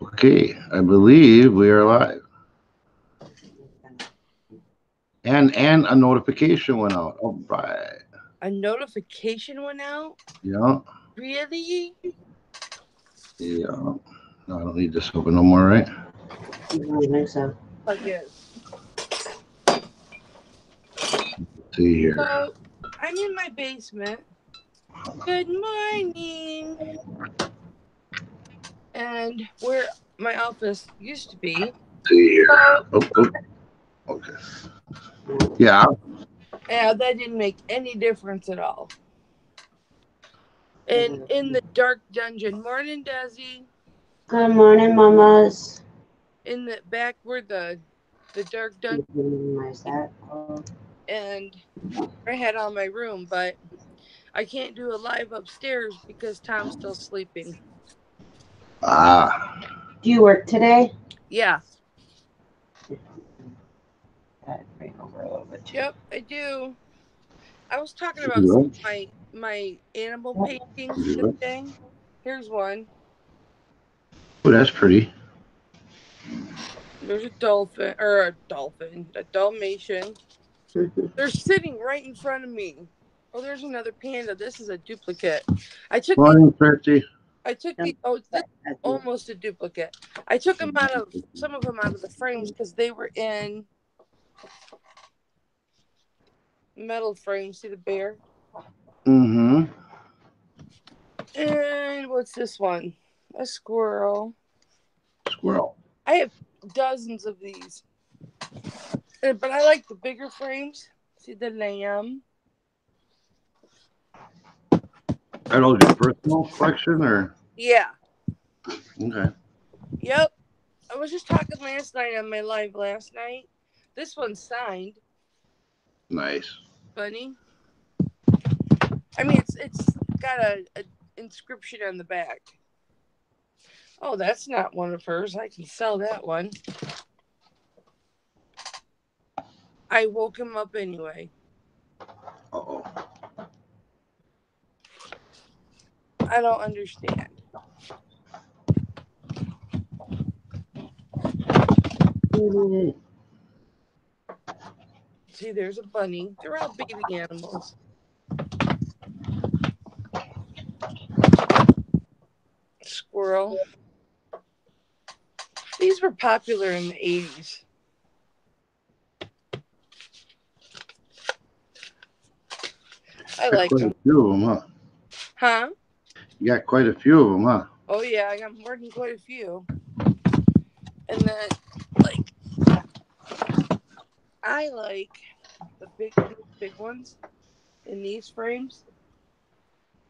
Okay, I believe we are live. And a notification went out. All right. A notification went out? Yeah. Really? Yeah. No, I don't need this open no more, right? I don't think so. I guess. Let's see here. So, I'm in my basement. Good morning. And where my office used to be. Let's see here. So, Okay. Yeah. yeah, that didn't make any difference at all. And in the dark dungeon, morning, Desi. Good morning, mamas. In the back where the dark dungeon, Minimize that. and I had on my room, but I can't do a live upstairs because Tom's still sleeping. Ah. Do you work today? Yeah. Bring over a little bit. Yep, I do. I was talking about some You of my animal Yep. paintings do it. today. Here's one. Oh, that's pretty. There's a Dalmatian. They're sitting right in front of me. Oh, there's another panda. This is a duplicate. I took the Morning, Christy. I took the oh this is almost a duplicate. I took them out of some of them out of the frames because they were in metal frames. See the bear? Mm-hmm. And what's this one? A squirrel. Squirrel. I have dozens of these. But I like the bigger frames. See the lamb? Are those your personal collection or? Yeah. Okay. Yep. I was just talking last night on my live last night. This one's signed. Nice. Funny. I mean, it's got a inscription on the back. Oh, that's not one of hers. I can sell that one. I woke him up anyway. Uh-oh. I don't understand. See, there's a bunny. They're all baby animals. Squirrel. These were popular in the 80s. I Got like quite a them. few of them, huh? Huh? You got quite a few of them, huh? Oh, yeah, I got more than quite a few. And then, like, I like these big ones in these frames.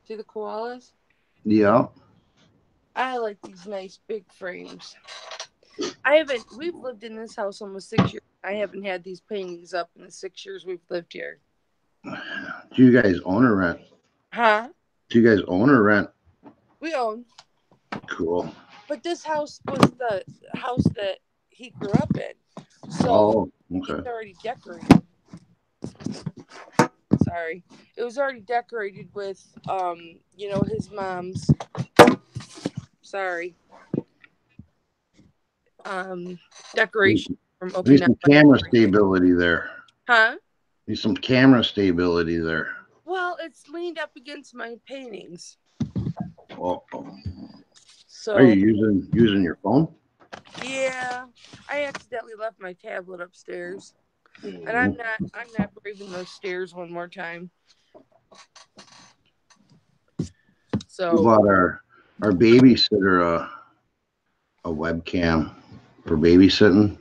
See the koalas? Yeah. I like these nice big frames. We've lived in this house almost 6 years. I haven't had these paintings up in the 6 years we've lived here. Do you guys own or rent? Huh? Do you guys own or rent? We own. Cool. But this house was the house that he grew up in. So Oh, it's okay. already decorated. Sorry. It was already decorated with his mom's sorry. Decoration from Need Okinawa. some camera stability there. Huh? Need some camera stability there. Well, it's leaned up against my paintings. Oh, are you So using your phone? yeah. I accidentally left my tablet upstairs. And I'm not braving those stairs one more time. We So bought our babysitter a webcam for babysitting.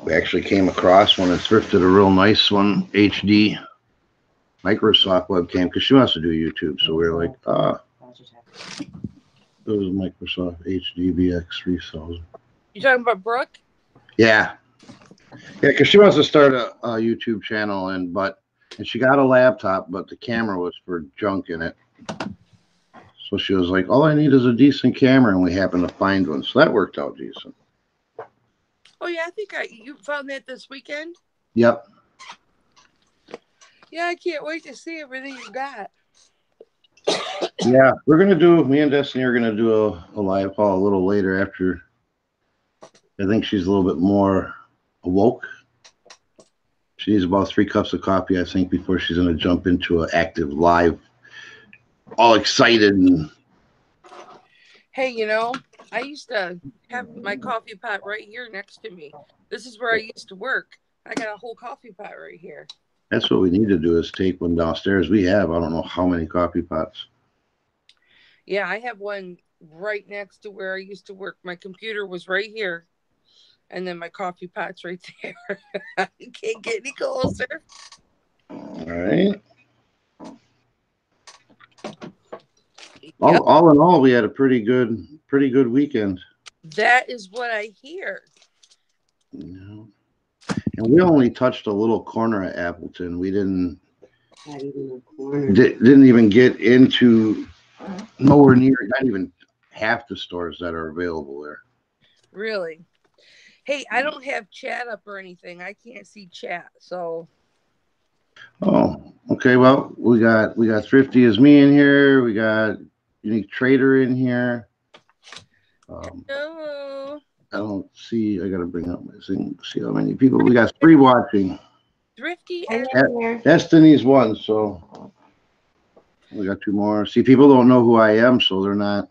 We actually came across one and thrifted a real nice one, HD Microsoft webcam, because she wants to do YouTube. So we were like, it was Microsoft HD VX 3000. you talking about Brooke? Yeah, because she wants to start a YouTube channel, and she got a laptop, but the camera was for junk in it. So she was like, all I need is a decent camera, and we happened to find one. So that worked out decent. Oh yeah, I think you found that this weekend. Yep. Yeah, I can't wait to see everything you got. Yeah, me and Destiny are gonna do a live call a little later after. I think she's a little bit more awoke. She needs about 3 cups of coffee, I think, before she's gonna jump into an active live, all excited and. Hey, I used to have my coffee pot right here next to me. This is where I used to work. I got a whole coffee pot right here. That's what we need to do is take one downstairs. We have, I don't know how many coffee pots. Yeah, I have one right next to where I used to work. My computer was right here, and then my coffee pot's right there. I can't get any closer. All right. Yep, All in all, we had a pretty good weekend. that is what I hear. You know? And we only touched a little corner of Appleton. We didn't Not even a corner. didn't even get into nowhere near, not even half the stores that are available there. Really. Hey, I don't have chat up or anything. I can't see chat, so. Oh, okay. Well, we got Thrifty as me in here. We got Unique Trader in here. Hello. I don't see. I gotta bring up my thing. See how many people we got. 3 watching. Thrifty I'm and in here. Destiny's 1, so we got 2 more. See, people don't know who I am, so they're not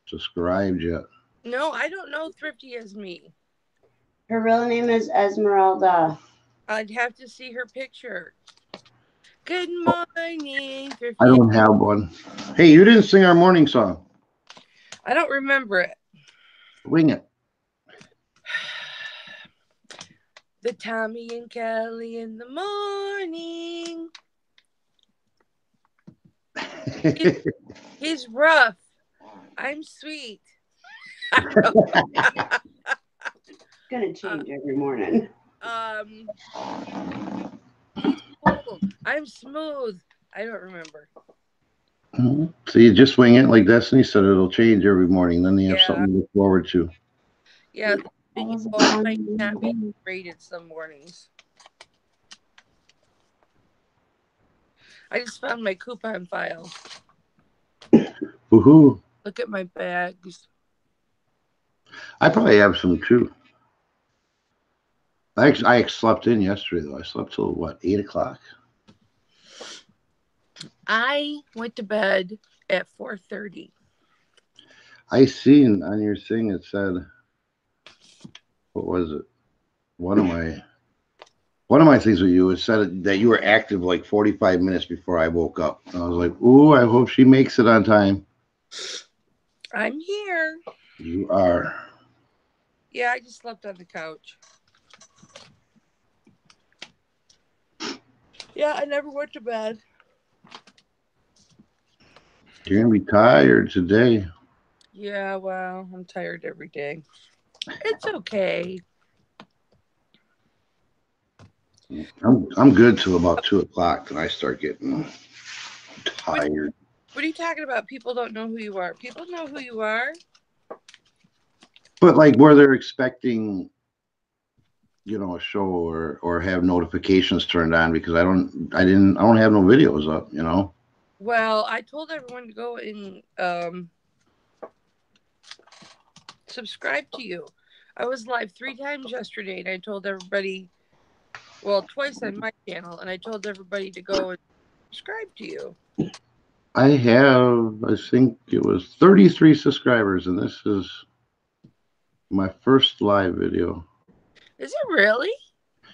subscribed yet. no, I don't know Thrifty as me. Her real name is Esmeralda. I'd have to see her picture. Good morning, I Thrifty. don't have one. Hey, you didn't sing our morning song. I don't remember it. Wing it. The Tommy and Kelly in the morning. He's rough. I'm sweet. It's gonna change every morning. He's cool. I'm smooth. I don't remember. So you just wing it like Destiny said. It'll change every morning. Then you have Yeah. something to look forward to. Yeah, That was a I might fun not be morning. rated some mornings. I just found my coupon file. Woohoo! Look at my bags. I probably have some too. I slept in yesterday though. I slept till what, 8 o'clock? I went to bed at 4:30. I seen on your thing it said, what was it? One of my things with you, it said that you were active like 45 minutes before I woke up. And I was like, ooh, I hope she makes it on time. I'm here. You are. Yeah, I just slept on the couch. Yeah, I never went to bed. You're gonna be tired today. Yeah, well, I'm tired every day. It's okay. I'm good till about 2 o'clock, then I start getting tired. What are you talking about? People don't know who you are. People know who you are. But like where they're expecting, a show or have notifications turned on because I don't have no videos up. Well, I told everyone to go and subscribe to you. I was live 3 times yesterday, and I told everybody, well, twice on my channel, and I told everybody to go and subscribe to you. I think it was 33 subscribers, and this is my first live video. Is it really?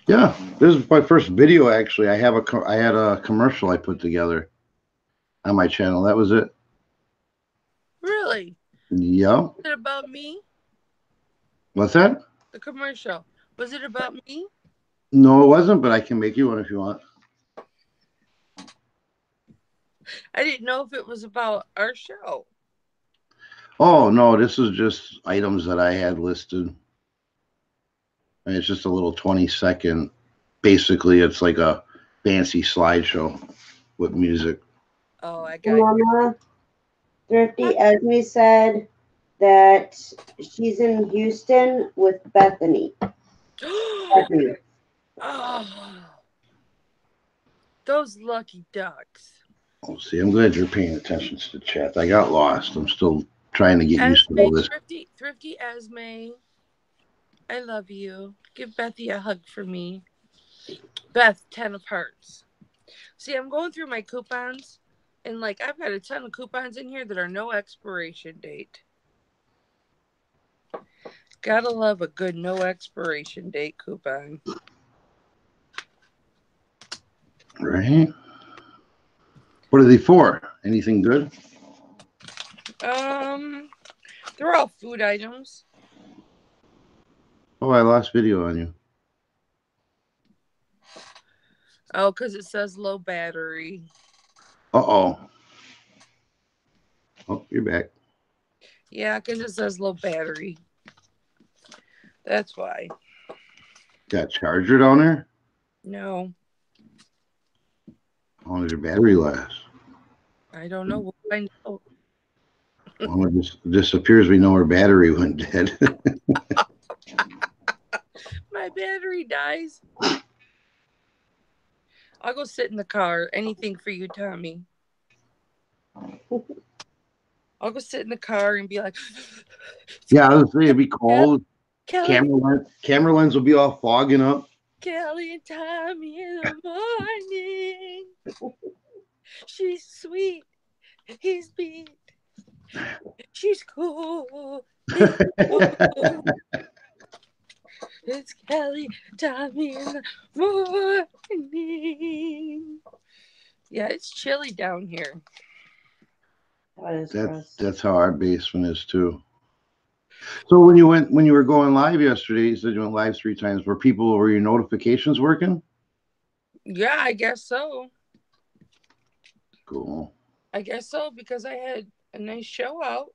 Yeah, this is my first video actually. I had a commercial I put together on my channel. That was it. Really? Yeah. Was it about me? What's that? The commercial. Was it about me? No, it wasn't, but I can make you one if you want. I didn't know if it was about our show. Oh, no, this is just items that I had listed. And it's just a little 20-second. Basically, it's like a fancy slideshow with music. Oh, I got you. Mama, Thrifty Esme said that she's in Houston with Bethany. Bethany. Oh, those lucky ducks. Oh, see, I'm glad you're paying attention to the chat. I got lost. I'm still trying to get used to Esme, all this. thrifty Esme. I love you. Give Bethy a hug for me. Beth, 10 of hearts. See, I'm going through my coupons, and like I've got a ton of coupons in here that are no expiration date. Gotta love a good no expiration date coupon. Right? What are they for? Anything good? They're all food items. Oh, I lost video on you. Oh, because it says low battery. Uh-oh. Oh, you're back. Yeah, because it says low battery. That's why. Got a charger down there? No, How long does your battery last? I don't know. We'll find out. Well, it just disappears. We know our battery went dead. My battery dies. I'll go sit in the car. Anything for you, Tommy. I'll go sit in the car and be like, Yeah, I was saying it'd be cold. Kelly, Camera lens will be all fogging up. Kelly and Tommy in the morning. She's sweet. He's beat. She's cool. He's cool. It's Kelly, Tommy in the morning. Yeah, it's chilly down here. That's how our basement is too. So when you were going live yesterday, you said you went live 3 times. Were your notifications working? Yeah, I guess so. Cool. I guess so because I had a nice show out.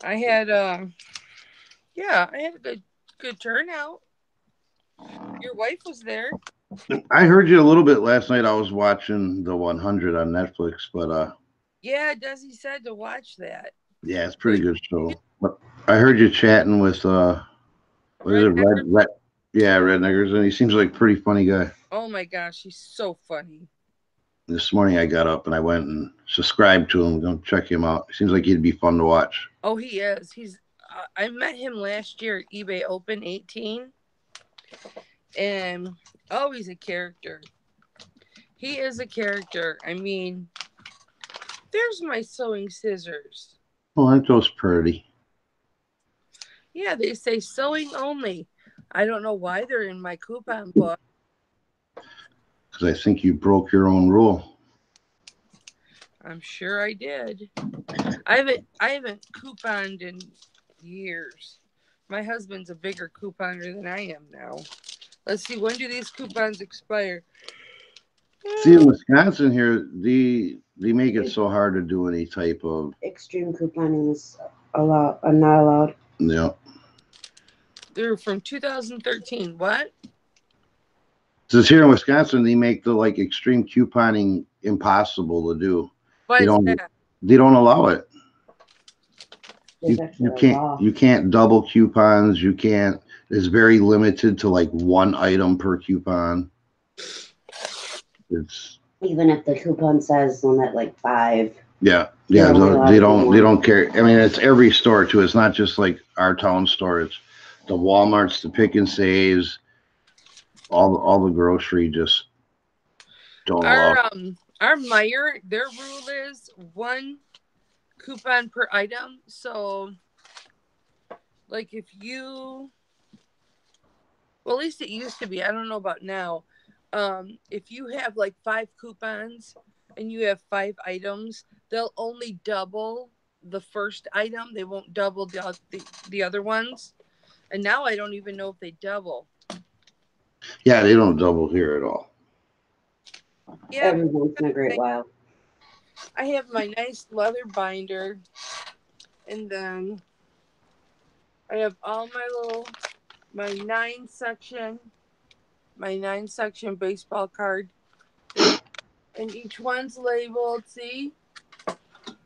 I had I had a good turnout. Your wife was there. I heard you a little bit last night. I was watching the 100 on Netflix, but yeah, Desi said to watch that. yeah, it's a pretty good show. But I heard you chatting with what is it, Red? Yeah, Red Niggers, and he seems like a pretty funny guy. Oh my gosh, he's so funny. This morning I got up and I went and subscribed to him. Go check him out. He seems like he'd be fun to watch. Oh, he is. I met him last year at eBay Open 18. And he's a character. He is a character. I mean, there's my sewing scissors. Oh, aren't those pretty? Yeah, they say sewing only. I don't know why they're in my coupon book. Because I think you broke your own rule. I'm sure I did. I haven't couponed in years. My husband's a bigger couponer than I am now. Let's see, when do these coupons expire? See, in Wisconsin here, they make it so hard to do any type of extreme couponing is not allowed. Yeah. They're from 2013. What? Since here in Wisconsin, they make the extreme couponing impossible to do. Why They is don't. that? They don't allow it. There's You can't. You can't double coupons. You can't. It's very limited to one item per coupon. It's even if the coupon says limit 5. Yeah. They don't care. I mean, it's every store too. It's not just our town store. It's the Walmarts, the Pick and Saves, all the grocery just don't allow. Our Meijer, their rule is 1 coupon per item. So, if you, well, at least it used to be. I don't know about now. If you have 5 coupons and you have 5 items, they'll only double the first item. They won't double the other ones. And now I don't even know if they double. Yeah, they don't double here at all. Yeah, every once in a great while. I have my nice leather binder, and then I have all my 9 section baseball card, and each one's labeled. See?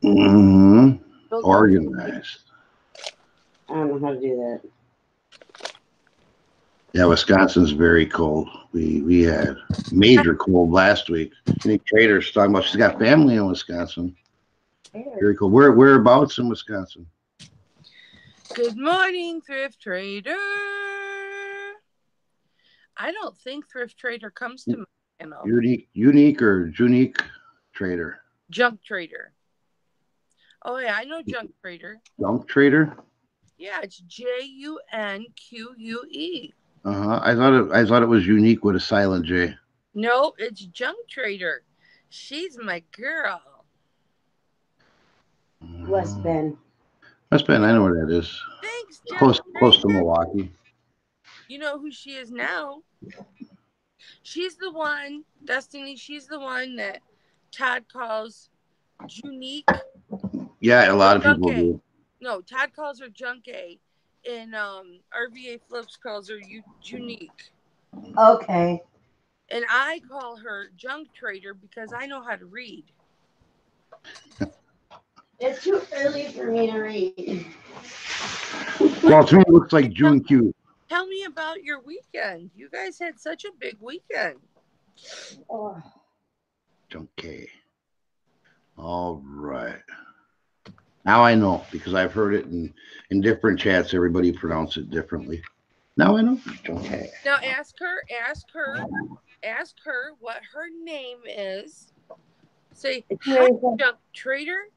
Mm-hmm. Organized. I don't know how to do that. Yeah, Wisconsin's very cold. We had major cold last week. Any traders talking about she's got family in Wisconsin. Very cold. Whereabouts in Wisconsin? Good morning, Thrift Trader. I don't think Thrift Trader comes to Unique or Junique Trader? Junk Trader. Oh yeah, I know Junk Trader. Junk Trader? Yeah, it's JUNQUE. I thought it was unique with a silent J. No, it's Junk Trader. She's my girl. West Bend. West Bend, I know where that is. Thanks, Junk Close to Trader. Milwaukee. You know who she is now? She's the one, Destiny. She's the one that Todd calls Junique. Yeah, a lot of people do. No, Todd calls her Junkie, and RVA Flips calls her Junique. Okay. And I call her Junk Trader because I know how to read. It's too early for me to read. Well, to me, it looks like June Q. Tell me about your weekend. You guys had such a big weekend. Oh. Junkie. All right. Now I know because I've heard it in different chats. Everybody pronounce it differently. Now I know. Junkie. Now ask her what her name is. Say, hi, Junk Trader.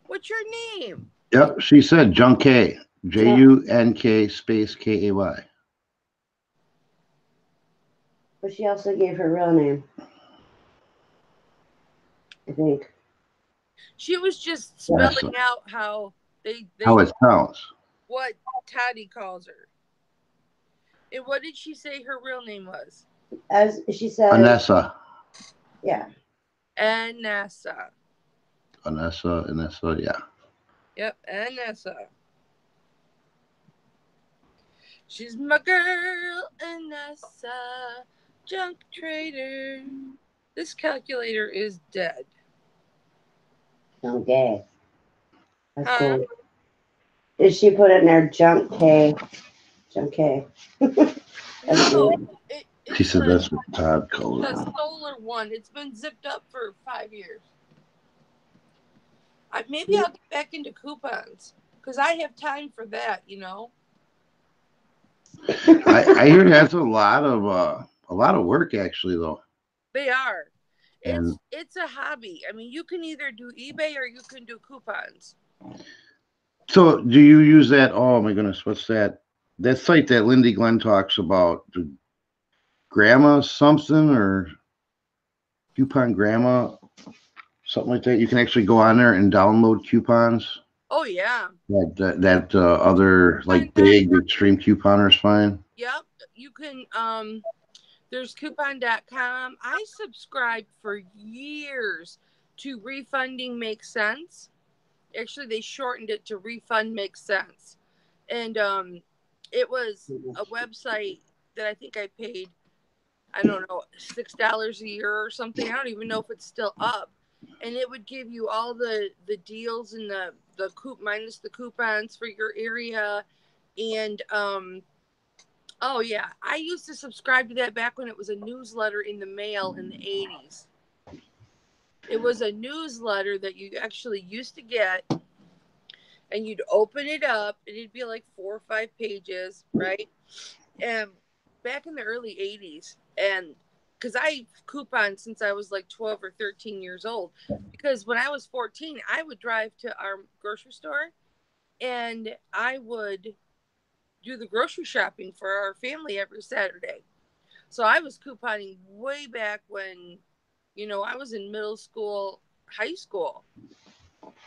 What's your name? Yep, she said Junkie. JUNK space KAY. But she also gave her real name, I think. She was just spelling out how how it sounds. What Toddy calls her. And what did she say her real name was? As she said, Anessa. Yeah. Anessa. Anessa, yeah. Yep, Anessa. She's my girl, Anessa. Junk Trader. This calculator is dead. Okay. That's cool. Did she put in there Junk K? Junk K. No, she said that's what Todd called it. The solar one. It's been zipped up for 5 years. Maybe I'll get back into coupons because I have time for that, you know. I hear that's a lot of work actually though. They are. It's a hobby. I mean, you can either do eBay or you can do coupons. So do you use that? Oh my goodness, what's that? That site that Lindy Glenn talks about, Grandma something or Coupon Grandma, something like that. You can actually go on there and download coupons. Oh yeah. That other like big extreme couponers find. Yep, you can. There's coupon.com. I subscribed for years to Refunding Makes Sense. Actually, they shortened it to Refund Makes Sense. And it was a website that I think I paid, I don't know, $6 a year or something. I don't even know if it's still up. And it would give you all the deals and the minus the coupons for your area. And oh yeah, I used to subscribe to that back when it was a newsletter in the mail in the 80s. It was a newsletter that you actually used to get, and you'd open it up, and it'd be like 4 or 5 pages, right? And back in the early 80s, and because I couponed since I was like 12 or 13 years old, because when I was 14, I would drive to our grocery store, and I would do the grocery shopping for our family every Saturday. So I was couponing way back when, you know, I was in middle school, high school.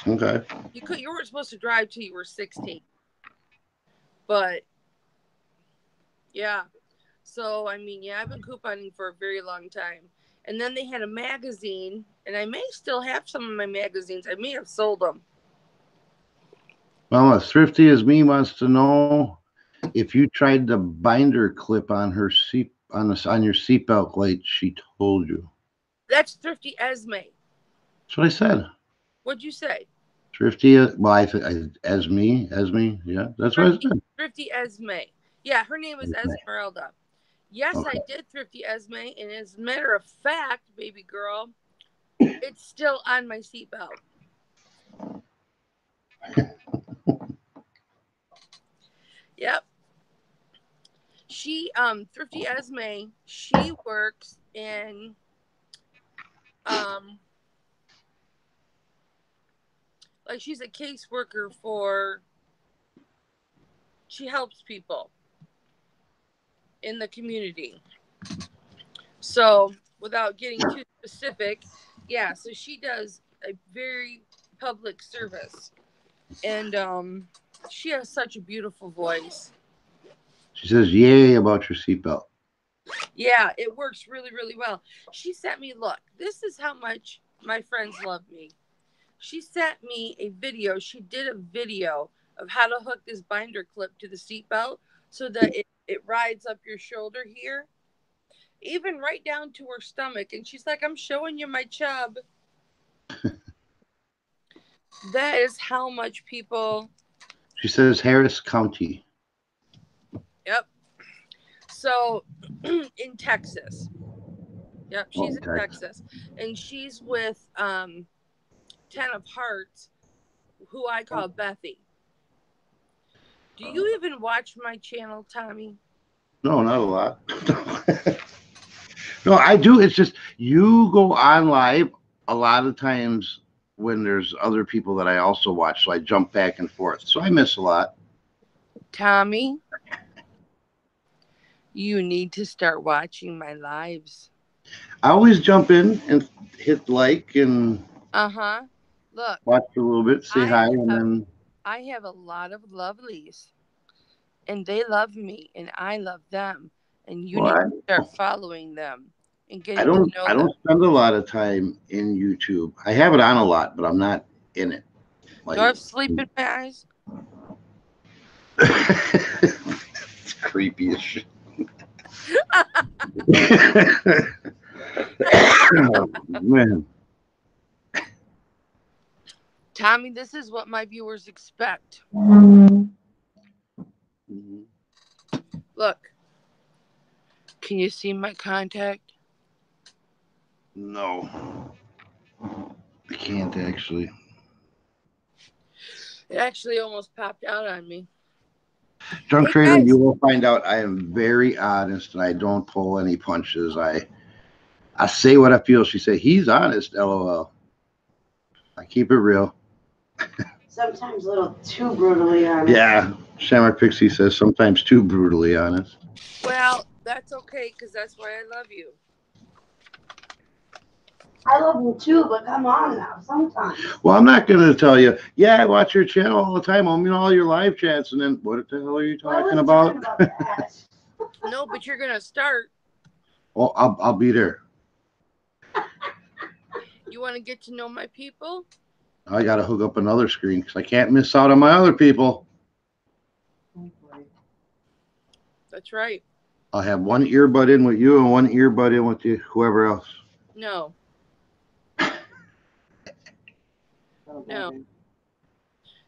Okay. You weren't supposed to drive till you were 16. But yeah. So I mean, yeah, I've been couponing for a very long time. And then they had a magazine, and I may still have some of my magazines. I may have sold them. Well, as thrifty as me wants to know if you tried the binder clip on her seat on your seatbelt light. She told you. That's Thrifty Esme. That's what I said. What'd you say? Thrifty. Well, Esme. Yeah, that's what I said. Thrifty Esme. Yeah, her name is Esmeralda. Yes, Okay. I did, Thrifty Esme, and as a matter of fact, baby girl, it's still on my seatbelt. Yep. She, Thrifty Esme, she works in, like she's a caseworker she helps people in the community. So, without getting too specific, yeah, so she does a very public service. And she has such a beautiful voice. She says, "Yay about your seatbelt." Yeah, it works really, really well. She sent me, look, this is how much my friends love me. She sent me a video. She did a video of how to hook this binder clip to the seatbelt so that it rides up your shoulder here, even right down to her stomach. And she's like, I'm showing you my chub. That is how much people. She says Harris County. Yep. So in Texas. Yep, she's in Texas. And she's with 10 of Hearts, who I call Bethy. Do you even watch my channel, Tommy? No, not a lot. No, I do. It's just you go on live a lot of times when there's other people that I also watch, so I jump back and forth. So I miss a lot. Tommy, you need to start watching my lives. I always jump in and hit like and Look, watch a little bit, say hi, and then I have a lot of lovelies, and they love me, and I love them, and you need to start following them and getting to know them. I don't spend a lot of time in YouTube. I have it on a lot, but I'm not in it. Like, do I have sleep in my eyes? It's creepy as shit. Oh, man. Tommy, this is what my viewers expect. Look, can you see my contact? No, I can't actually. It actually almost popped out on me. Junk Trader, you will find out I am very honest and I don't pull any punches. I say what I feel. She said, he's honest, LOL. I keep it real. Sometimes a little too brutally honest. Yeah, Shamrock Pixie says sometimes too brutally honest. Well, that's okay, because that's why I love you. I love you too, but come on now, sometimes. Well, I'm not going to tell you, yeah, I watch your channel all the time. I mean, all your live chats, and then what the hell are you talking about? No, but you're going to start. Oh, I'll be there. You want to get to know my people? I got to hook up another screen because I can't miss out on my other people. That's right. I'll have one earbud in with you and one earbud in with you, whoever else. No. No.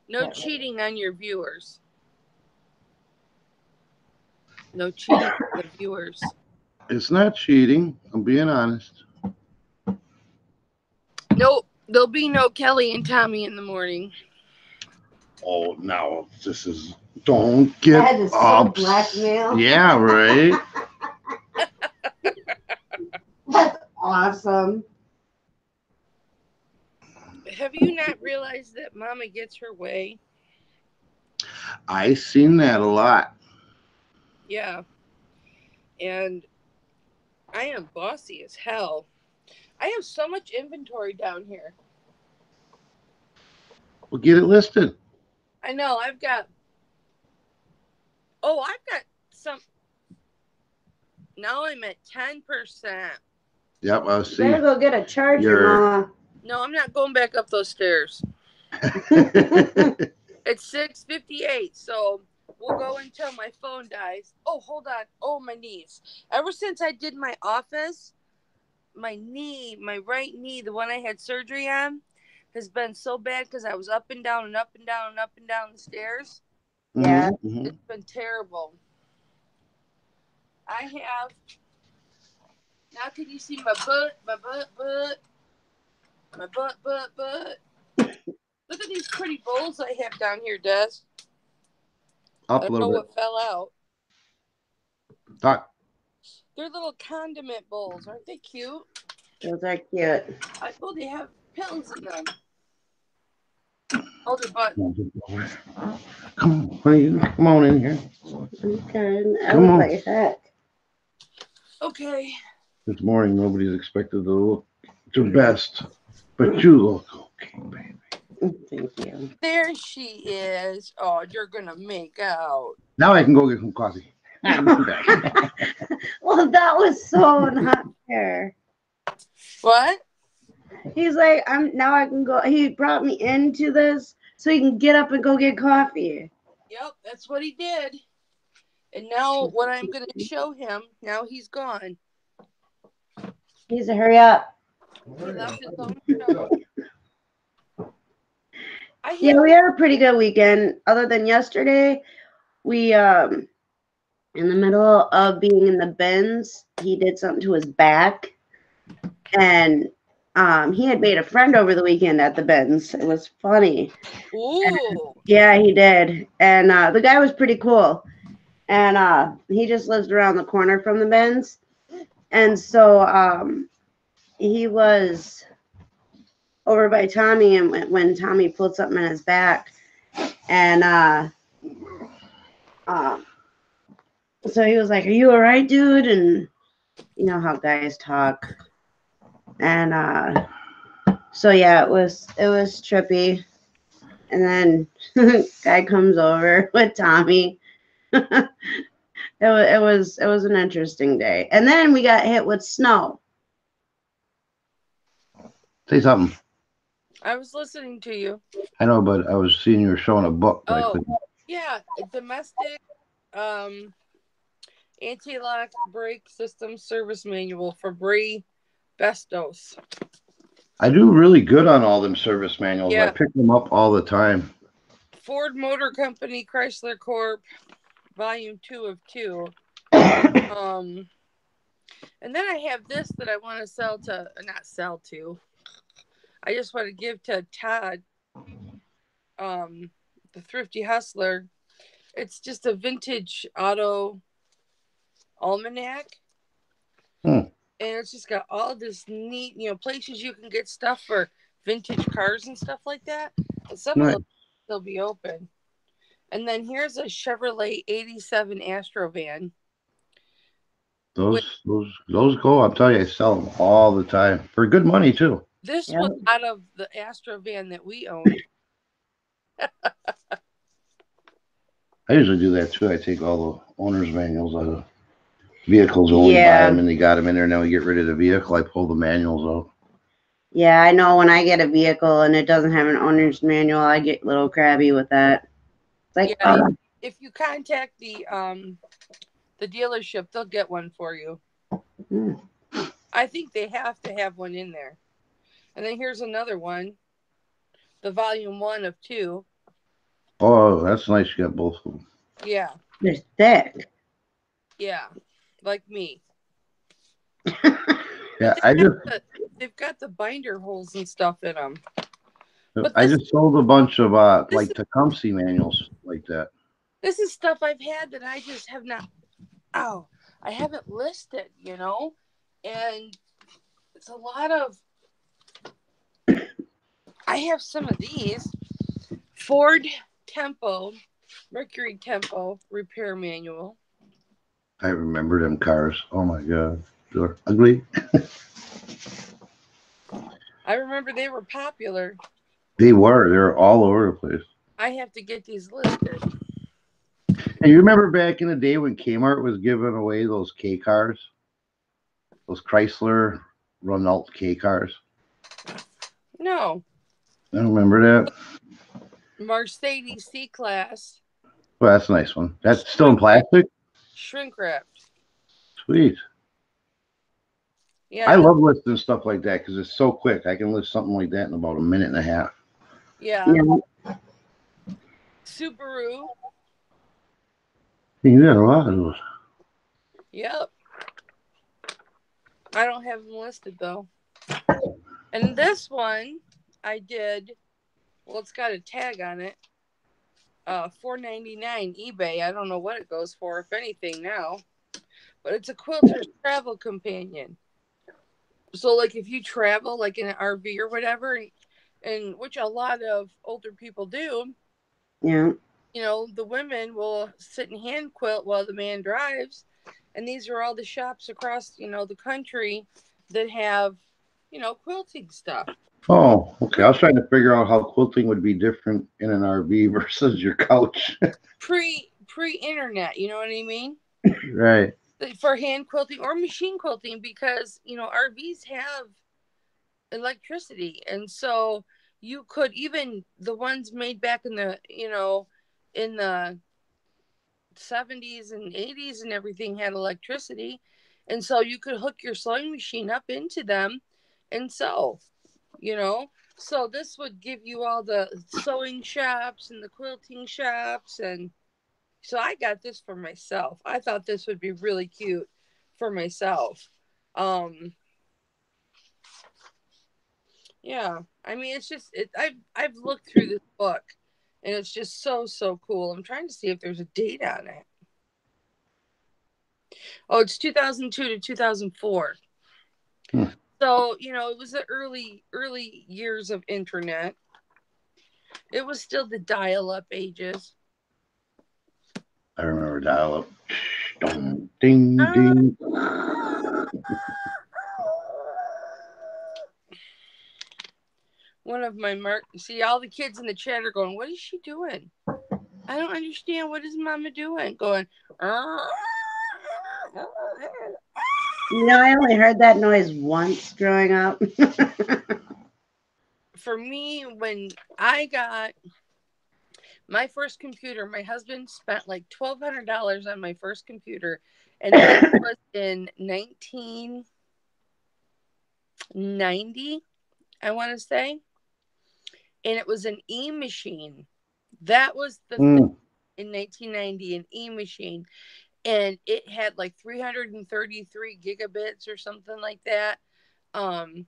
No cheating on your viewers. No cheating on the viewers. It's not cheating. I'm being honest. Nope. There'll be no Kelly and Tommy in the morning. Oh, no. This is... Don't get up. Blackmail. Yeah, right? That's awesome. Have you not realized that Mama gets her way? I seen that a lot. Yeah. And I am bossy as hell. I have so much inventory down here. Well, get it listed. I know. I've got some. Now I'm at 10%. Yep, I see. You better go get a charger, Mama. No, I'm not going back up those stairs. It's 6:58, so we'll go until my phone dies. Oh, hold on. Oh, my knees. Ever since I did my office, my right knee, the one I had surgery on, has been so bad because I was up and down and up and down and up and down the stairs. Yeah. It's been terrible. I have. Now can you see my butt? My butt, butt. My butt, butt, butt. Look at these pretty bowls I have down here, Des. I Up a don't know little what bit. fell out. Talk. They're little condiment bowls. Aren't they cute? Those are cute. Oh, they have pills in them. Hold your butt. Come on, honey, come on in here. Okay. I Come look on. like heck. Okay. This morning, nobody's expected to look their best, but you look okay, baby. Thank you. There she is. Oh, you're gonna make out. Now I can go get some coffee. Well, that was so not fair. What? He's like, now I can go. He brought me into this so he can get up and go get coffee. Yep, that's what he did. And now what I'm gonna show him, now he's gone. He needs to hurry up. He left his own show. Yeah, we had a pretty good weekend. Other than yesterday, we in the middle of being in the bins, he did something to his back, and he had made a friend over the weekend at the bins. It was funny. Ooh. And, yeah, he did, and the guy was pretty cool, and he just lives around the corner from the bins, and so he was over by Tommy, and when Tommy pulled something in his back, and so he was like, "Are you all right, dude?" And you know how guys talk, and so yeah, it was trippy. And then guy comes over with Tommy. it was an interesting day, and then we got hit with snow. Say something. I was listening to you. I know, but I was seeing you were showing a book. Oh, yeah, domestic anti-lock brake system service manual for Bray Bestos. I do really good on all them service manuals. Yeah. I pick them up all the time. Ford Motor Company, Chrysler Corp, Volume 2 of 2. And then I have this that I want to sell to, not sell to. I just want to give to Todd, the Thrifty Hustler. It's just a vintage auto almanac. And it's just got all this neat, places you can get stuff for vintage cars and stuff like that. And some of them will be open. And then here's a Chevrolet 87 Astrovan. Those go. I'm telling you, I sell them all the time for good money too. This was out of the Astrovan that we owned. I usually do that too. I take all the owner's manuals out of vehicles when we buy them, and they got them in there. Now we get rid of the vehicle. I pull the manuals out. Yeah, I know when I get a vehicle and it doesn't have an owner's manual, I get a little crabby with that. It's like, if you contact the dealership, they'll get one for you. I think they have to have one in there. And then here's another one, the Volume 1 of 2. Oh, that's nice. You got both of them. Yeah. They're thick. Yeah, like me. Yeah, they've got the binder holes and stuff in them. I just sold a bunch of like Tecumseh manuals like that. This is stuff I've had that I just have not. I haven't listed, and it's a lot of. I have some of these Ford Tempo, Mercury Tempo repair manual. I remember them cars. Oh my God, they're ugly. I remember they were popular. They were. They're all over the place. I have to get these listed. And you remember back in the day when Kmart was giving away those K cars? Those Chrysler Renault K cars? No. I don't remember that. Mercedes C-Class. Well, that's a nice one. That's still in plastic? Shrink wrapped. Sweet. Yeah. I love listing stuff like that because it's so quick. I can list something like that in about a minute and a half. Yeah. Subaru. You got a lot of those. Yep. I don't have them listed though. And this one I did. Well, it's got a tag on it. $4.99 eBay. I don't know what it goes for, if anything now. But it's a quilter's travel companion. So, like, if you travel, like in an RV or whatever, and which a lot of older people do, Yeah. you know, the women will sit and hand quilt while the man drives. And these are all the shops across, you know, the country that have, you know, quilting stuff. Oh, okay. I was trying to figure out how quilting would be different in an RV versus your couch. Pre-internet, you know what I mean? Right. For hand quilting or machine quilting, because, you know, RVs have electricity. And so you could, even the ones made back in the, you know, in the 70s and 80s and everything had electricity. And so you could hook your sewing machine up into them and sew, you know. So this would give you all the sewing shops and the quilting shops. And so I got this for myself. I thought this would be really cute for myself. Yeah, I mean, it's just I've looked through this book, and it's just so cool. I'm trying to see if there's a date on it. Oh, it's 2002 to 2004. Hmm. So, you know, it was the early years of internet. It was still the dial-up ages. I remember dial up. Ding, ding, Ah. ding. One of my see, all the kids in the chat are going, "What is she doing? I don't understand. What is Mama doing?" Going. You know, I only heard that noise once growing up. For me, when I got my first computer, my husband spent like $1,200 on my first computer, and this was in 1990, I want to say, and it was an e-machine. That was the thing in 1990, an e-machine, and it had like 333 gigabits or something like that. And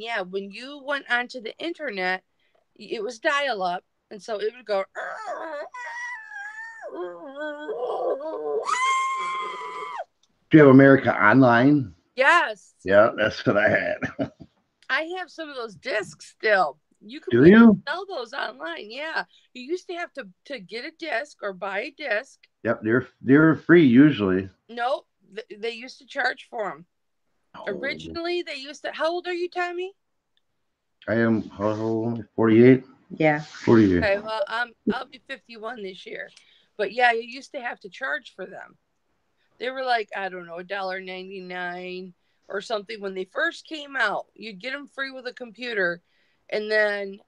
yeah, when you went onto the internet, it was dial up, and so it would go. Do you have America Online? Yes. Yeah, that's what I had. I have some of those discs still. You can sell those online. Yeah. You used to have to get a disc or buy a disc. Yep, they're free usually. No, they used to charge for them. Oh. Originally, they used to. How old are you, Tommy? I am 48. Yeah. 48. Okay, well, I'll be 51 this year. But yeah, you used to have to charge for them. They were like, I don't know, $1.99 or something when they first came out. You'd get them free with a computer, and then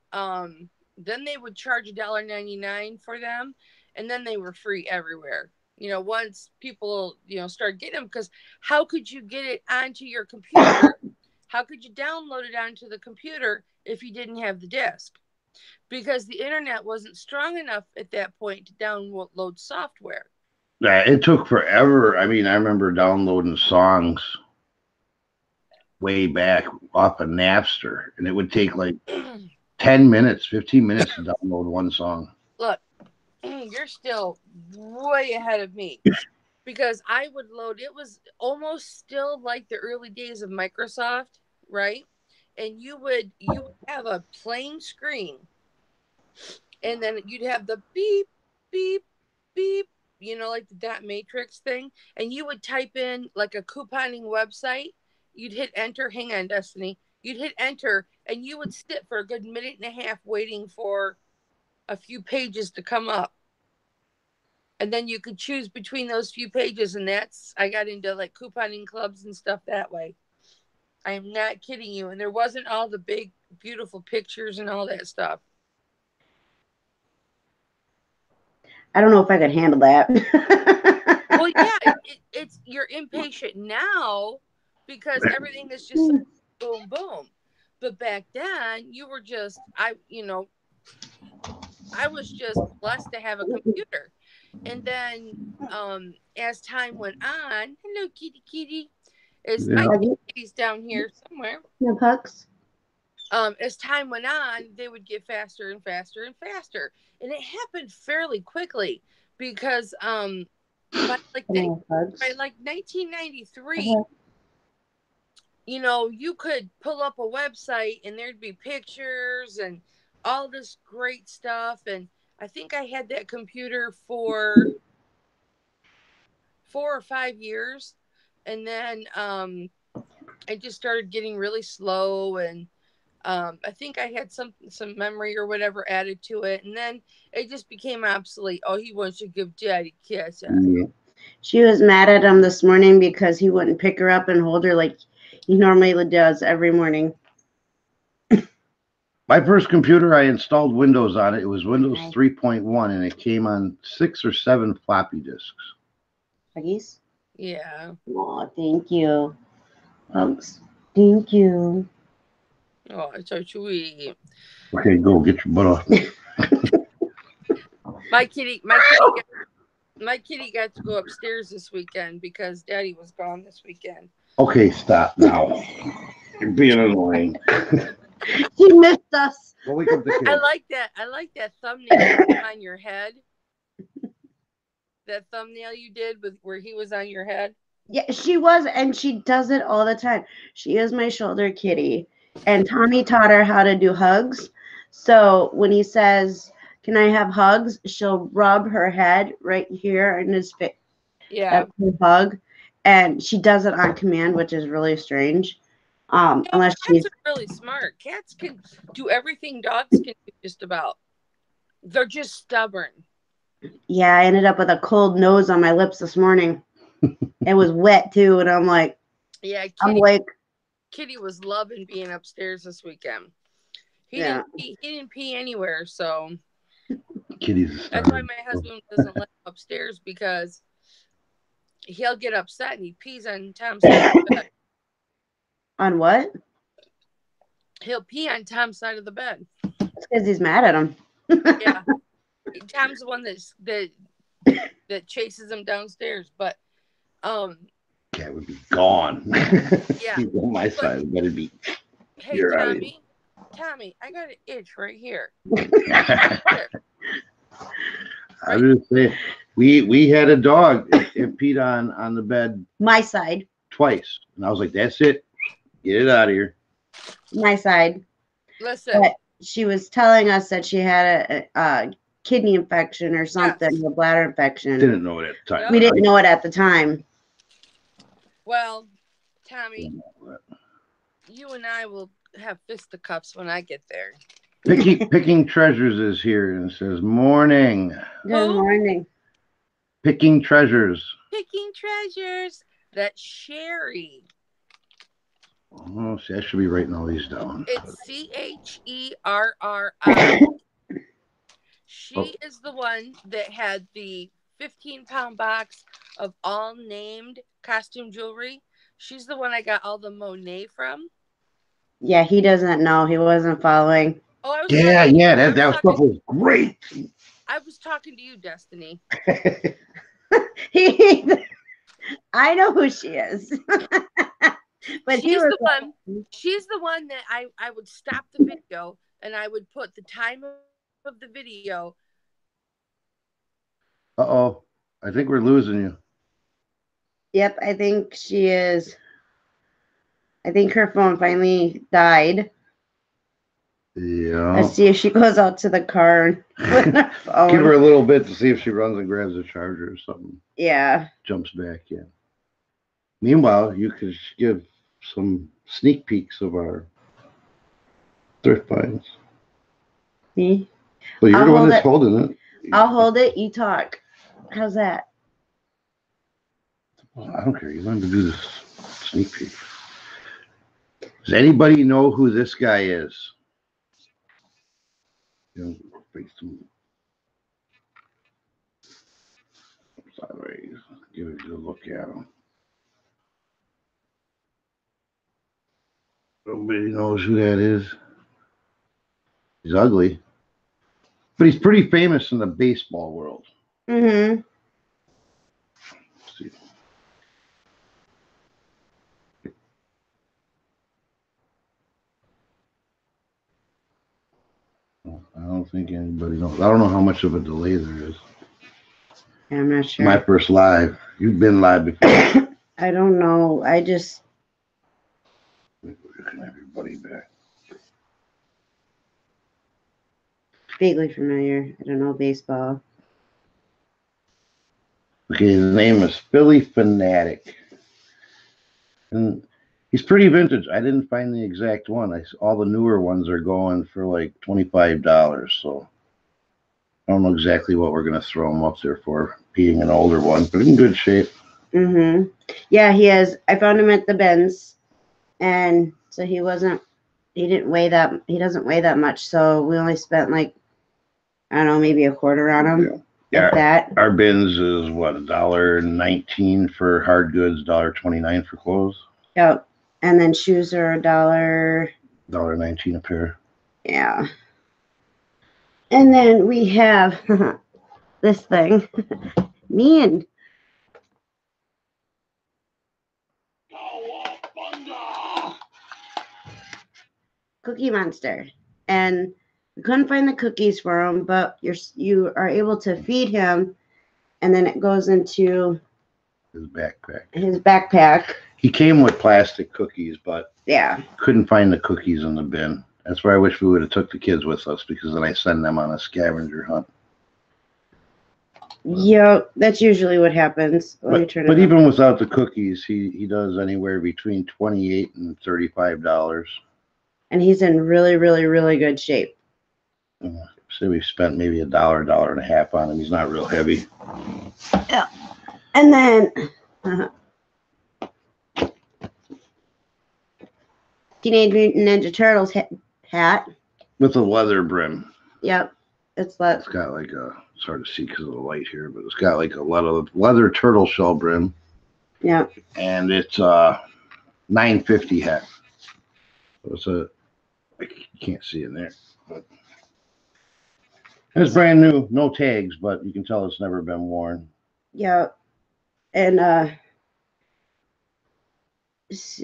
they would charge $1.99 for them, and then they were free everywhere. You know, once people, you know, start getting them, because how could you get it onto your computer? How could you download it onto the computer if you didn't have the disc? Because the internet wasn't strong enough at that point to download software. Yeah, it took forever. I mean, I remember downloading songs way back off of Napster, and it would take like 10 minutes, 15 minutes to download one song. Look, you're still way ahead of me, because I would load, it was almost still like the early days of Microsoft, right? And you would have a plain screen, and then you'd have the beep, beep, beep, you know, like the dot matrix thing, and you would type in like a couponing website. You'd hit enter. Hang on, Destiny. You'd hit enter, and you would sit for a good minute and a half waiting for a few pages to come up. And then you could choose between those few pages, and I got into like couponing clubs and stuff that way. I'm not kidding you. And there wasn't all the big, beautiful pictures and all that stuff. I don't know if I could handle that. Well, yeah, it's you're impatient now because everything is just boom, boom. But back then, you were just, I was just blessed to have a computer. And then as time went on, hello kitty kitty, is Yeah. my Puggy? kitty's down here somewhere. No pucks? As time went on, they would get faster and faster and faster, and it happened fairly quickly because by like No pugs. by like 1993, Uh-huh. you know, you could pull up a website and there'd be pictures and all this great stuff. And I think I had that computer for 4 or 5 years, and then I just started getting really slow, and I think I had some memory or whatever added to it, and then it just became obsolete. Oh, he wants to give daddy kiss. Yeah. She was mad at him this morning because he wouldn't pick her up and hold her like he normally does every morning. My first computer, I installed Windows on it. It was Windows Nice. 3.1, and it came on 6 or 7 floppy disks. Puggies? Yeah. Oh, thank you. Pugs. Thank you. Oh, it's so sweet. Okay, go get your butt off. My kitty got to go upstairs this weekend because daddy was gone this weekend. Okay, stop now. You're being annoying. She missed us. Go wake up the I kids. like that thumbnail on your head. That thumbnail you did with where he was on your head. Yeah, she was, and she does it all the time. She is my shoulder kitty. And Tommy taught her how to do hugs. So when he says, "Can I have hugs?" she'll rub her head right here in his face. Yeah. That's her hug. And she does it on command, which is really strange. Unless Cats she's are really smart. Cats can do everything dogs can do just about. They're just stubborn. yeah, I ended up with a cold nose on my lips this morning. It was wet too, and I'm like, Yeah, I'm like, Kitty was loving being upstairs this weekend. yeah. He didn't pee anywhere, so Kitty's that's why starving. my husband doesn't let him upstairs, because he'll get upset and he pees on Tom's side of the bed. On what? He'll pee on Tom's side of the bed. It's because he's mad at him. Yeah, Tom's the one that chases him downstairs. But Cat would be gone. Yeah. He's on my side, but it'd be. hey You're out of here. Tommy, I got an itch right here. I'm just saying, we had a dog. It peed on the bed My side. twice, and I was like, "That's it, get it out of here." My side. Listen, But she was telling us that she had a kidney infection or something, Yes. a bladder infection. Didn't know it at the time. Yep. We didn't know it at the time. well, Tommy, you and I will have fisticuffs when I get there. Picking Treasures is here and says, "Morning, Good Who? morning. Picking Treasures." Picking treasures. That's Sherry. Oh, see, I should be writing all these down. It's CHERRI. She is the one that had the 15-pound box of all named costume jewelry. She's the one I got all the Monet from. Yeah, he doesn't know. He wasn't following. Oh, I was Yeah, talking, yeah, I was that talking, stuff was great. I was talking to you, Destiny. I know who she is. But he She's was the one. She's the one that I would stop the video and I would put the time of the video. Uh-oh, I think we're losing you. Yep, I think she is. I think her phone finally died. Yeah. Let's see if she goes out to the car with her phone. Give her a little bit to see if she runs and grabs a charger or something. Yeah. Jumps back in. Meanwhile, you could give some sneak peeks of our thrift finds. See? But you're I'll the one hold that's it. holding it. I'll hold it. You talk. How's that? Well, I don't care. You wanted to do this sneak peek. Does anybody know who this guy is? You know, face him. Sideways. Give it a good look at him. Nobody knows who that is. He's ugly. But he's pretty famous in the baseball world. Mm-hmm. Let's see. I don't think anybody knows. I don't know how much of a delay there is. Yeah, I'm not sure. My first live. You've been live before. I don't know. I just Can everybody back? vaguely familiar. I don't know baseball. Okay, his name is Philly Fanatic. And he's pretty vintage. I didn't find the exact one. All the newer ones are going for like $25. So I don't know exactly what we're going to throw him up there for, being an older one, but in good shape. Mm-hmm. Yeah, he is. I found him at the bins, and so he doesn't weigh that much. So we only spent like, I don't know, maybe a quarter on him. Yeah. That. Our bins is what, $1.19 for hard goods, $1.29 for clothes. Yep. And then shoes are $1.19 a pair. Yeah. And then we have this thing. Me and Cookie Monster. And we couldn't find the cookies for him, but you are able to feed him, and then it goes into his backpack. He came with plastic cookies, but yeah, couldn't find the cookies in the bin. That's why I wish we would have took the kids with us, because then I send them on a scavenger hunt. Yeah, that's usually what happens. But even without the cookies, he does anywhere between $28 and $35. And he's in really, really, really good shape. So we spent maybe $1 and a half on him. He's not real heavy. Yeah. And then Teenage Mutant Ninja Turtles hat with a leather brim. Yep, it's got like a, it's hard to see because of the light here, but it's got like a leather turtle shell brim. Yeah. And it's $9.50 hat. So I can't see in there, but it's brand new, no tags, but you can tell it's never been worn. Yeah. And it's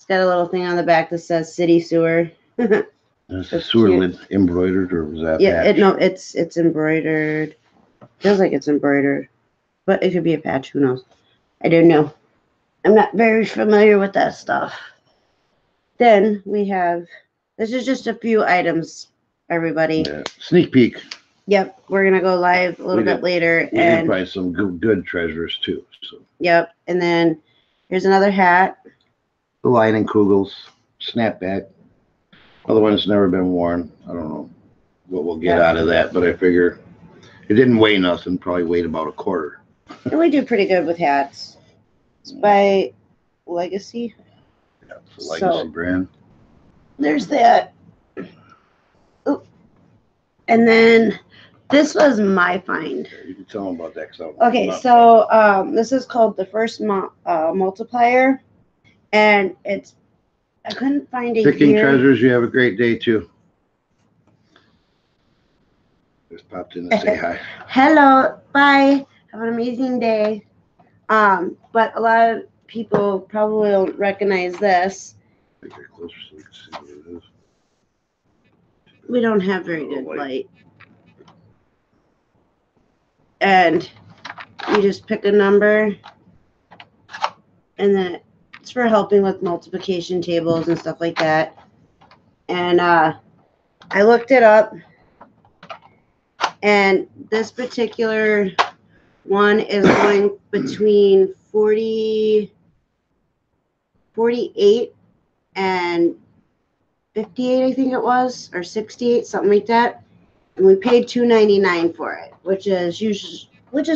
got a little thing on the back that says City Sewer. Is the sewer lid embroidered, or was that? Yeah, it's embroidered. Feels like it's embroidered, but it could be a patch. Who knows? I don't know. I'm not very familiar with that stuff. Then we have. This is just a few items, everybody. Yeah. Sneak peek. Yep, we're gonna go live a little bit later. We did find some good treasures too. So. Yep, and then here's another hat. The Lining Kugels snapback. Other one's never been worn. I don't know what we'll get out of that, but I figure it didn't weigh nothing. Probably weighed about a quarter. And we do pretty good with hats. It's by Legacy. Yeah, it's a Legacy brand. There's that. Ooh. And then this was my find. You can tell them about that. Okay, so this is called the First Multiplier, and it's. I couldn't find it. Picking treasures. You have a great day too. Just popped in to say hi. Hello, bye. Have an amazing day. But a lot of people probably don't recognize this. Get closer so we can see what it is. We don't have very good light. And you just pick a number, and then it's for helping with multiplication tables and stuff like that. And I looked it up, and this particular one is going between 48 and 58, I think it was, or 68, something like that. And we paid $2.99 for it, which is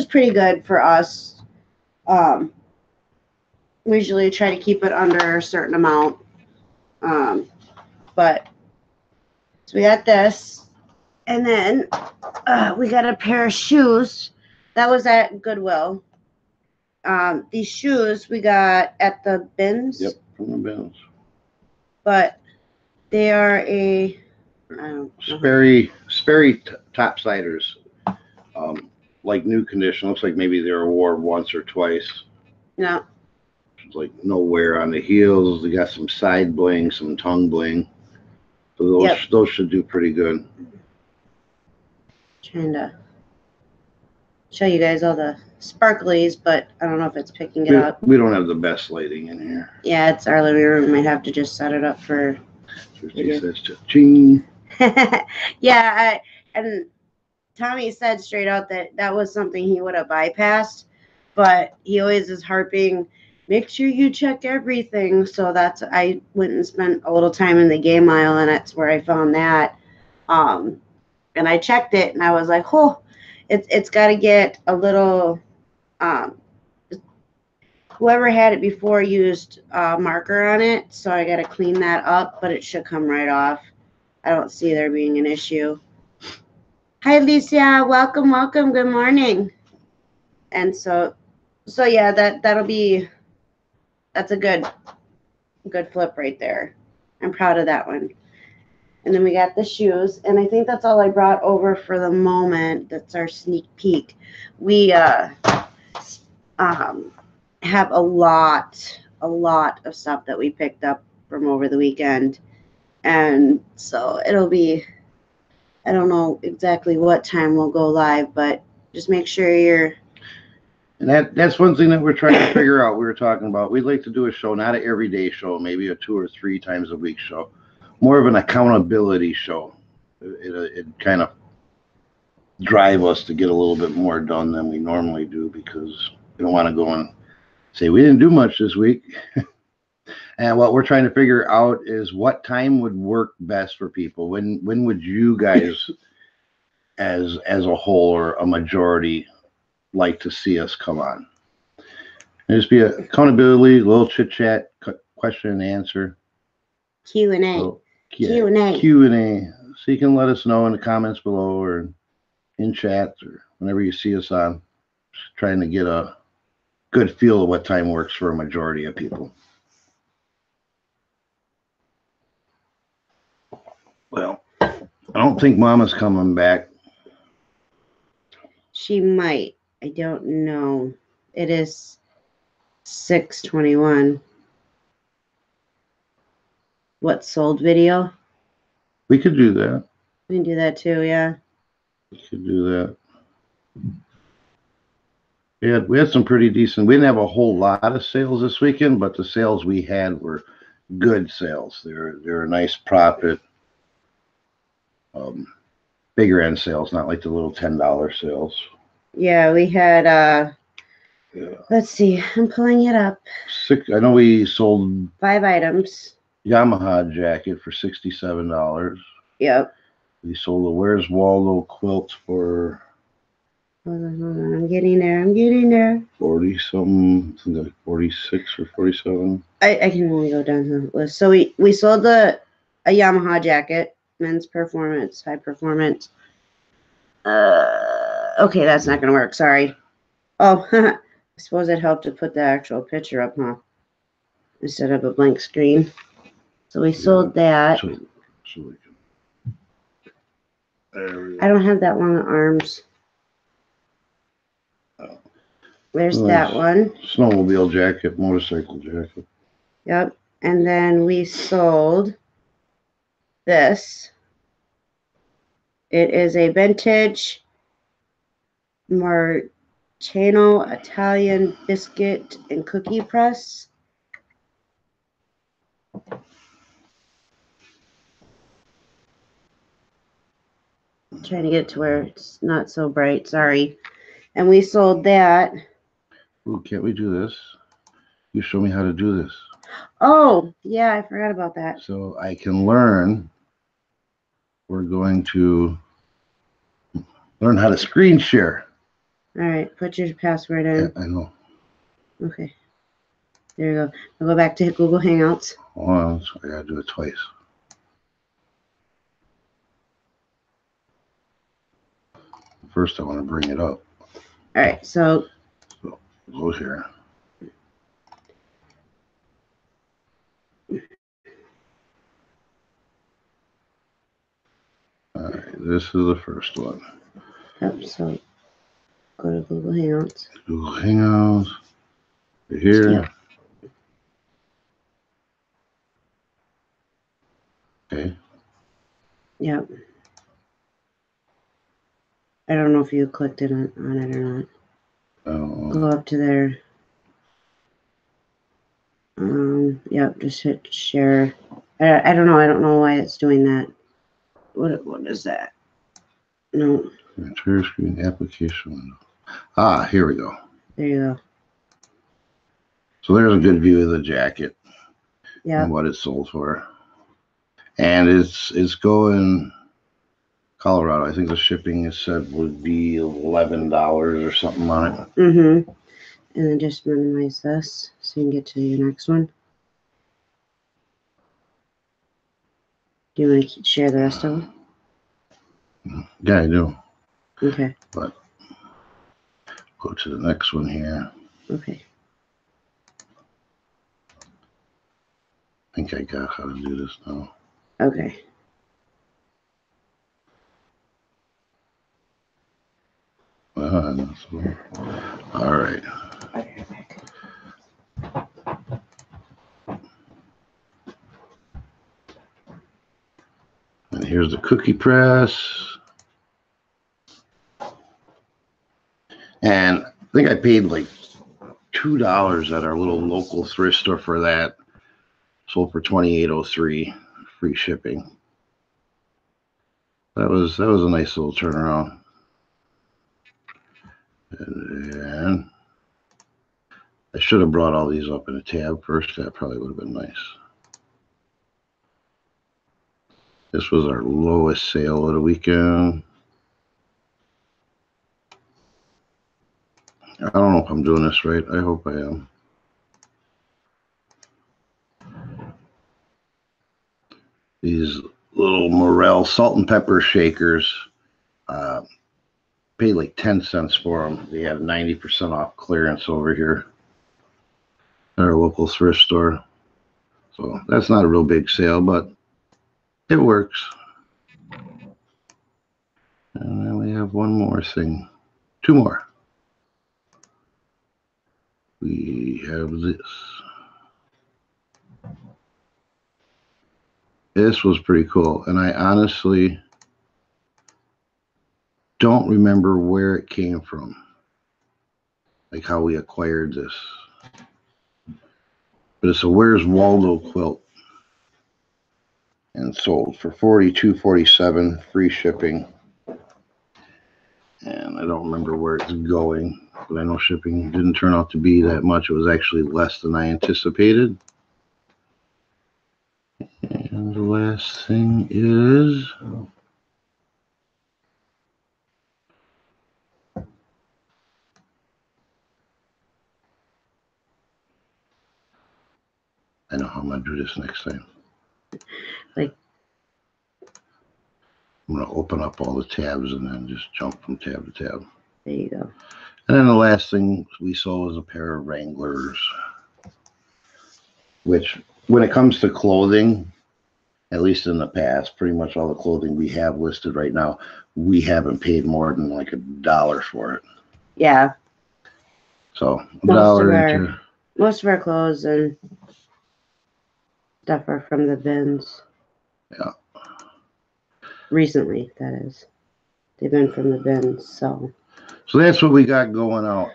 pretty good for us. We usually try to keep it under a certain amount. But so we got this, and then we got a pair of shoes. That was at Goodwill. These shoes we got at the bins. Yep, from the bins. But they are Sperry topsiders. like new condition. Looks like maybe they were wore once or twice. Yeah. It's like no wear on the heels. They got some side bling, some tongue bling. So those should do pretty good. Trying to show you guys all the sparklies, but I don't know if it's picking it up. We don't have the best lighting in here. Yeah, it's our living room. We might have to just set it up for 50 cents. Ching. Yeah, and Tommy said straight out that that was something he would have bypassed, but he always is harping, make sure you check everything. So I went and spent a little time in the game aisle, and that's where I found that. And I checked it, and I was like, oh, it's got to get a little. Whoever had it before used marker on it, so I got to clean that up, but it should come right off. I don't see there being an issue. Hi, Alicia. Welcome. Good morning. And so yeah, that's a good flip right there. I'm proud of that one. And then we got the shoes, and I think that's all I brought over for the moment. That's our sneak peek. We have a lot of stuff that we picked up from over the weekend, and so it'll be, I don't know exactly what time we'll go live, but just make sure you're. And that's one thing that we're trying to figure out. We were talking about, we'd like to do a show, not an everyday show, maybe a 2 or 3 times a week show, more of an accountability show. It kind of drive us to get a little bit more done than we normally do, because we don't want to go and say we didn't do much this week. And what we're trying to figure out is what time would work best for people. When would you guys, as a whole or a majority, like to see us come on? And just be a accountability, a little chit chat, question and answer, Q&A. So Q&A. So you can let us know in the comments below or in chat or whenever you see us on. Just trying to get a good feel of what time works for a majority of people. Well, I don't think Mama's coming back. She might. I don't know. It is 6:21. What, sold video? We could do that. We can do that too, yeah. We could do that. We had some pretty decent. We didn't have a whole lot of sales this weekend, but the sales we had were good sales. They're a nice profit. Bigger end sales, not like the little $10 sales. Yeah, we had let's see, I'm pulling it up. 6. I know we sold 5 items. Yamaha jacket for $67. Yep. We sold the Where's Waldo quilt for Hold on. I'm getting there. 40 something, like 46 or 47. I can only go down the list. So we sold a Yamaha jacket, men's performance, high performance. Okay, that's not gonna work. Sorry. Oh, I suppose it helped to put the actual picture up, huh? Instead of a blank screen. So we sold that. So we can, I don't have that long arms. There's that one. Snowmobile jacket, motorcycle jacket. Yep. And then we sold this. It is a vintage Marcano Italian biscuit and cookie press. I'm trying to get it to where it's not so bright. Sorry. And we sold that. Ooh, can't we do this? You show me how to do this. Oh, yeah, I forgot about that. So I can learn. We're going to learn how to screen share. All right, put your password in. Yeah, I know. Okay. There you go. I'll go back to Google Hangouts. Hold on, so I gotta do it twice. First, I want to bring it up. All right, so Go here. All right, this is the first one. Yep, so Go to Google Hangouts. Google Hangouts. Right here. Yep. Okay. Yep. I don't know if you clicked it on it or not. Go up to there. Yep, just hit share. I don't know. I don't know why it's doing that. What is that? No. Entire screen application window. Ah, here we go. There you go. So there's a good view of the jacket. Yeah. And what it sold for. And it's going Colorado. I think the shipping is said would be $11 or something on it. Mm-hmm. And then just minimize this so you can get to your next one. Do you want to share the rest of them? Yeah, I do. Okay. But go to the next one here. Okay. I think I got how to do this now. Okay. All right. And here's the cookie press. And I think I paid like $2 at our little local thrift store for that. Sold for $28.03, free shipping. That was a nice little turnaround. And then I should have brought all these up in a tab first. That probably would have been nice. This was our lowest sale of the weekend. I don't know if I'm doing this right. I hope I am. These little Morel salt and pepper shakers. Paid like 10 cents for them. They had 90% off clearance over here at our local thrift store. So that's not a real big sale, but it works. And then we have one more thing. Two more. We have this. This was pretty cool. And I honestly don't remember where it came from. Like how we acquired this. But it's a Where's Waldo quilt. And sold for $42.47, free shipping. And I don't remember where it's going, but I know shipping didn't turn out to be that much. It was actually less than I anticipated. And the last thing is I know how I'm going to do this next time. Like, I'm going to open up all the tabs and then just jump from tab to tab. there you go. And then the last thing we saw was a pair of Wranglers, which when it comes to clothing, at least in the past, pretty much all the clothing we have listed right now, we haven't paid more than like $1 for it. Yeah. So $1. Most of our clothes and stuff are from the bins. Yeah. Recently, that is. They've been from the bins, so. So that's what we got going out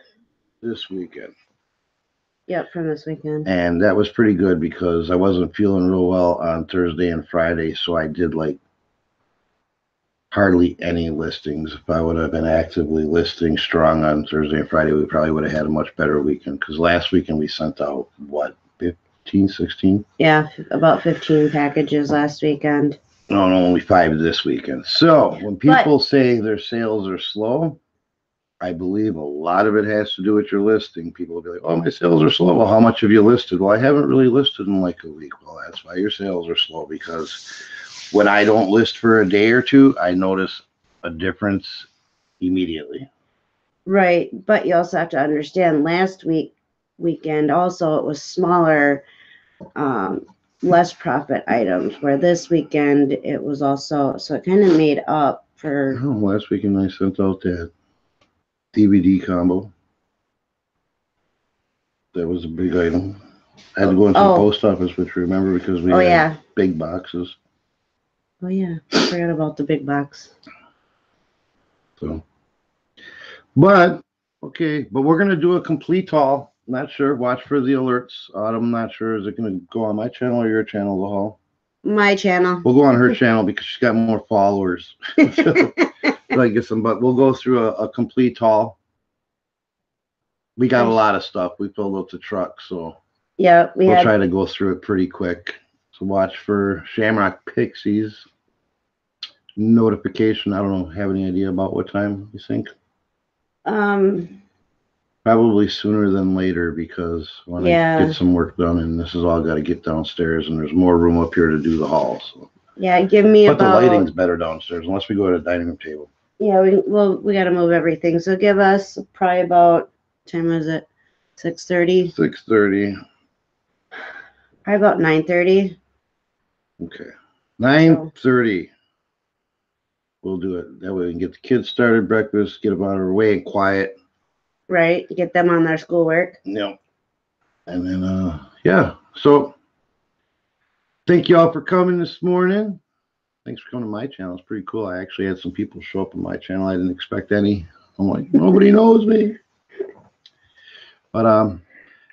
this weekend. Yep, from this weekend. And that was pretty good because I wasn't feeling real well on Thursday and Friday, so I did like hardly any listings. If I would have been actively listing strong on Thursday and Friday, we probably would have had a much better weekend because last weekend we sent out, what, 15, 16? Yeah, about 15 packages last weekend. No, only 5 this weekend. So when people say their sales are slow, I believe a lot of it has to do with your listing. People will be like, oh, my sales are slow. Well, how much have you listed? Well, I haven't really listed in like a week. Well, that's why your sales are slow, because when I don't list for a day or two, I notice a difference immediately. Right, but you also have to understand last weekend also it was smaller, less profit items, where this weekend it was also, so it kind of made up for. Oh, last weekend I sent out that DVD combo. That was a big item. I had to go into the post office, which remember because we had big boxes. Oh yeah, I forgot about the big box. So, but okay, but we're gonna do a complete haul. Not sure. Watch for the alerts. I'm not sure. Is it gonna go on my channel or your channel? The haul. My channel. We'll go on her channel because she's got more followers. So I get some, but we'll go through a complete haul. We got a lot of stuff. We filled out the truck, so yeah, we'll try to go through it pretty quick. So watch for Shamrock Pixies notification. I don't know. Have any idea about what time you think? Probably sooner than later because when I get some work done, and this is all got to get downstairs, and there's more room up here to do the haul. So. Yeah, give me but the lighting's better downstairs unless we go to the dining room table. Yeah, we got to move everything. So give us probably about, what time is it? 6:30. 6:30. Probably about 9:30. Okay, 9:30. We'll do it. That way we can get the kids started, breakfast, get them out of our way and quiet. Right, to get them on their schoolwork. Yep. And then, yeah. So, thank you all for coming this morning. Thanks for coming to my channel. It's pretty cool. I actually had some people show up on my channel. I didn't expect any. I'm like, nobody knows me. But,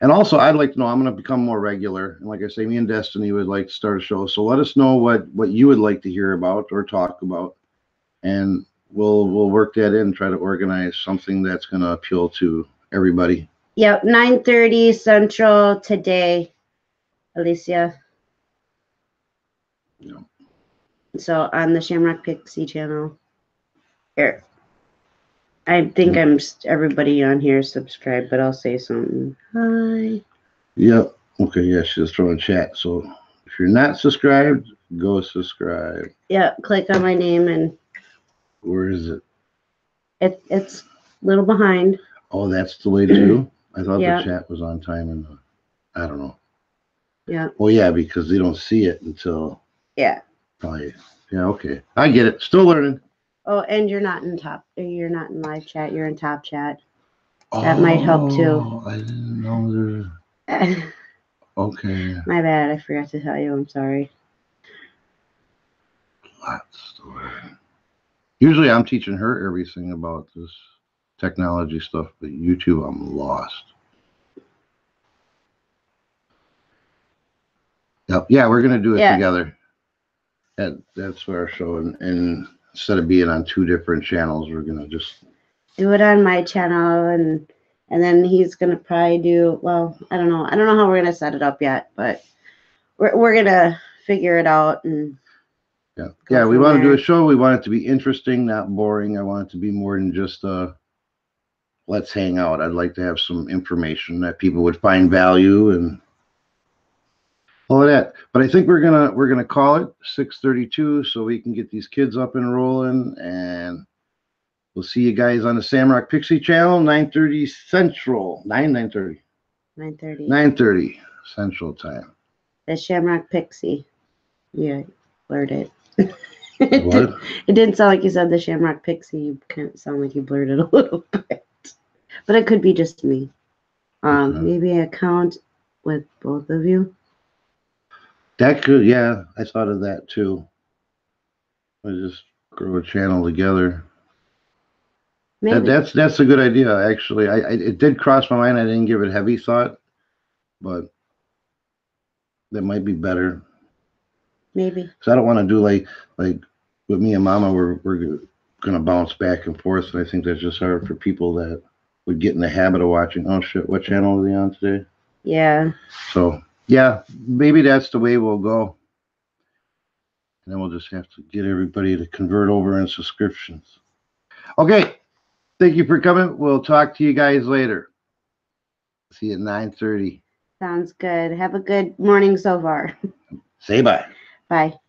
and also, I'd like to know, I'm going to become more regular. And like I say, me and Destiny would like to start a show. So let us know what you would like to hear about or talk about. And we'll work that in and try to organize something that's going to appeal to everybody. Yep, 9:30 Central today, Alicia. Yeah. So on the Shamrock Pixie channel. Here. I think I'm everybody on here subscribed, but I'll say something. Hi. Yep. Okay, yeah, she's throwing chat. So if you're not subscribed, go subscribe. Yeah, click on my name and where is it? It's a little behind. Oh, that's delayed too? I thought the chat was on time and I don't know. Yeah. Well, yeah, because they don't see it until probably. Yeah, okay. I get it. Still learning. Oh, and you're not in live chat, you're in top chat. That might help too. I didn't know there. Okay. My bad, I forgot to tell you. I'm sorry. Usually I'm teaching her everything about this technology stuff, but YouTube, I'm lost. Yep. Yeah, we're going to do it together. That's our show. And instead of being on two different channels, we're going to just do it on my channel. And then he's going to probably do, well, I don't know. I don't know how we're going to set it up yet, but we're going to figure it out. And yeah, we want to do a show. We want it to be interesting, not boring. I want it to be more than just let's hang out. I'd like to have some information that people would find value and all of that. But I think we're gonna call it 6:32 so we can get these kids up and rolling, and we'll see you guys on the Shamrock Pixie channel, 9:30 Central. 9:30 Central time. The Shamrock Pixie. Yeah, blurred it. What? It didn't sound like you said the Shamrock Pixie. You kind of sound like you blurred it a little bit. But it could be just me. Maybe an account with both of you. That could, yeah. I thought of that too. I just grow a channel together. Maybe. That's a good idea, actually. It did cross my mind. I didn't give it heavy thought, but that might be better. Maybe. Because I don't want to do like with me and Mama. We're gonna bounce back and forth, and I think that's just hard for people that would get in the habit of watching. Oh shit, what channel are they on today? Yeah. So yeah, maybe that's the way we'll go. And then we'll just have to get everybody to convert over in subscriptions. Okay. Thank you for coming. We'll talk to you guys later. See you at 9:30. Sounds good. Have a good morning so far. Say bye. Bye.